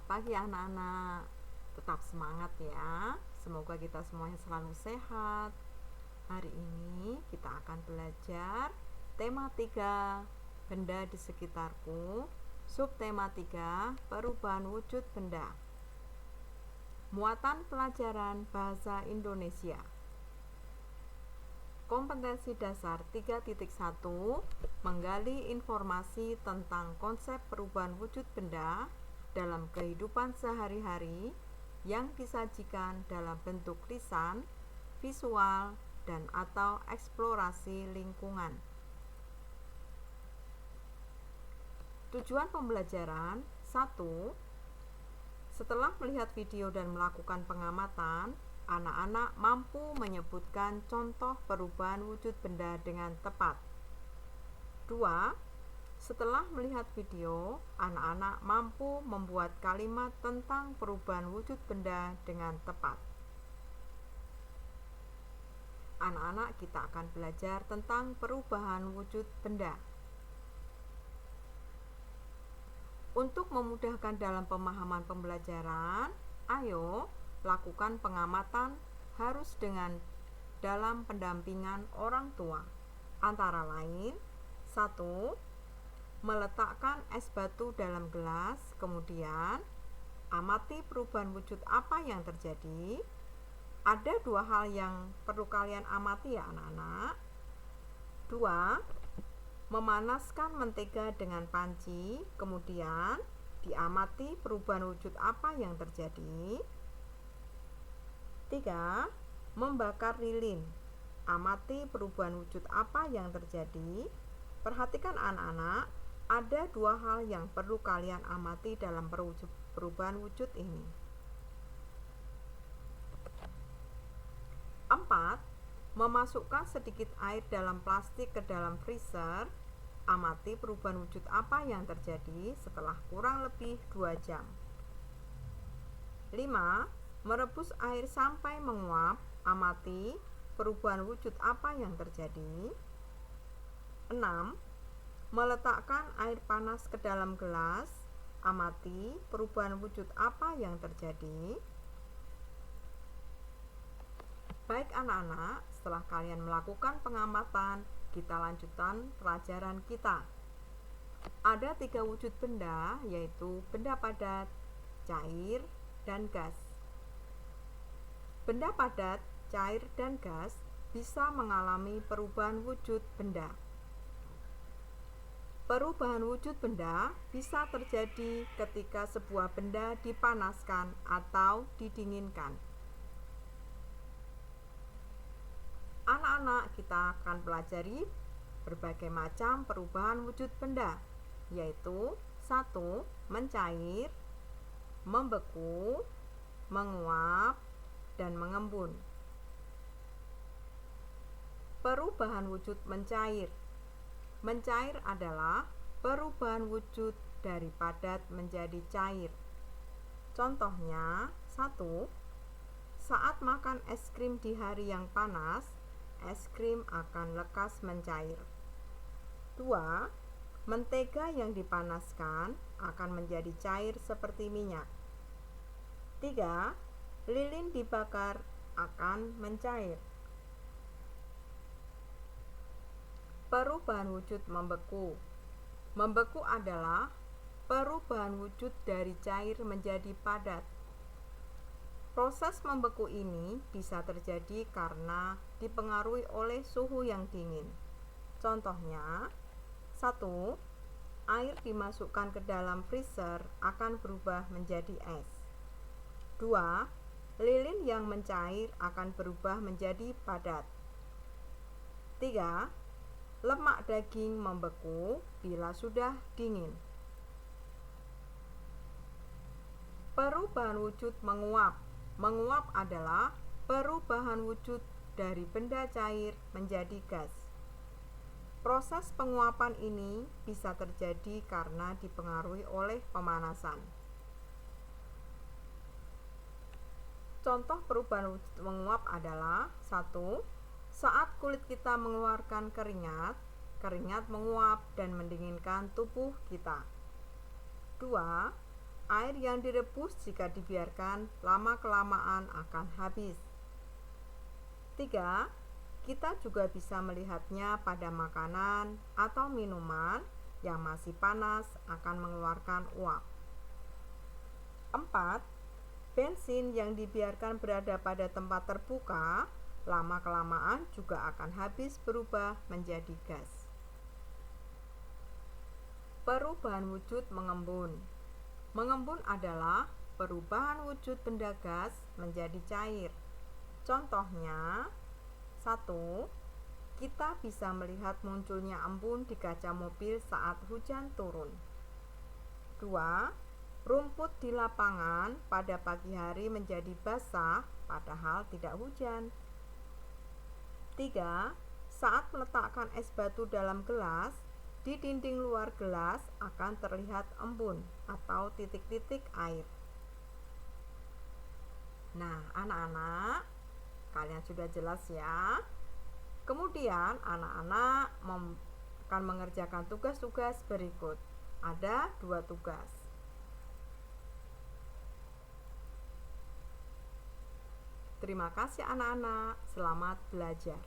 Selamat pagi anak-anak. Tetap semangat ya. Semoga kita semuanya selalu sehat. Hari ini kita akan belajar tema 3, benda di sekitarku. Subtema 3, perubahan wujud benda. Muatan pelajaran bahasa Indonesia. Kompetensi dasar 3.1, menggali informasi tentang konsep perubahan wujud benda dalam kehidupan sehari-hari yang disajikan dalam bentuk lisan, visual, dan atau eksplorasi lingkungan. Tujuan pembelajaran 1. Setelah melihat video dan melakukan pengamatan, anak-anak mampu menyebutkan contoh perubahan wujud benda dengan tepat. 2. Setelah melihat video, anak-anak mampu membuat kalimat tentang perubahan wujud benda dengan tepat. Anak-anak, kita akan belajar tentang perubahan wujud benda. Untuk memudahkan dalam pemahaman pembelajaran, ayo lakukan pengamatan harus dalam pendampingan orang tua. Antara lain, 1. Meletakkan es batu dalam gelas, kemudian amati perubahan wujud apa yang terjadi. Ada 2 hal yang perlu kalian amati ya anak-anak. 2. Memanaskan mentega dengan panci, kemudian diamati perubahan wujud apa yang terjadi. 3. Membakar lilin, amati perubahan wujud apa yang terjadi. Perhatikan anak-anak, ada 2 hal yang perlu kalian amati dalam perubahan wujud ini. 4. Memasukkan sedikit air dalam plastik ke dalam freezer. Amati perubahan wujud apa yang terjadi setelah kurang lebih 2 jam. 5. Merebus air sampai menguap. Amati perubahan wujud apa yang terjadi. 6. Meletakkan air panas ke dalam gelas. Amati perubahan wujud apa yang terjadi. Baik anak-anak, setelah kalian melakukan pengamatan, kita lanjutkan pelajaran kita. Ada 3 wujud benda, yaitu benda padat, cair, dan gas. Benda padat, cair, dan gas bisa mengalami perubahan wujud benda. Perubahan wujud benda bisa terjadi ketika sebuah benda dipanaskan atau didinginkan. Anak-anak, kita akan pelajari berbagai macam perubahan wujud benda, yaitu 1. Mencair, membeku, menguap, dan mengembun. Perubahan wujud mencair. Mencair adalah perubahan wujud dari padat menjadi cair. Contohnya, 1. Saat makan es krim di hari yang panas, es krim akan lekas mencair. 2. Mentega yang dipanaskan akan menjadi cair seperti minyak. 3. Lilin dibakar akan mencair. Perubahan wujud membeku. Membeku adalah perubahan wujud dari cair menjadi padat. Proses membeku ini bisa terjadi karena dipengaruhi oleh suhu yang dingin. Contohnya, 1. Air dimasukkan ke dalam freezer akan berubah menjadi es. 2. Lilin yang mencair akan berubah menjadi padat. 3. Lemak daging membeku bila sudah dingin. Perubahan wujud menguap. Menguap adalah perubahan wujud dari benda cair menjadi gas. Proses penguapan ini bisa terjadi karena dipengaruhi oleh pemanasan. Contoh perubahan wujud menguap adalah 1. Saat kulit kita mengeluarkan keringat, keringat menguap dan mendinginkan tubuh kita. 2. Air yang direbus jika dibiarkan lama-kelamaan akan habis. 3. Kita juga bisa melihatnya pada makanan atau minuman yang masih panas akan mengeluarkan uap. 4. Bensin yang dibiarkan berada pada tempat terbuka lama-kelamaan juga akan habis berubah menjadi gas. Perubahan wujud mengembun. Mengembun adalah perubahan wujud benda gas menjadi cair. Contohnya, 1. Kita bisa melihat munculnya embun di kaca mobil saat hujan turun. 2. Rumput di lapangan pada pagi hari menjadi basah padahal tidak hujan. 3. Saat meletakkan es batu dalam gelas, di dinding luar gelas akan terlihat embun atau titik-titik air. Nah, anak-anak, kalian sudah jelas ya. Kemudian anak-anak akan mengerjakan tugas-tugas berikut. Ada 2 tugas. Terima kasih anak-anak, selamat belajar.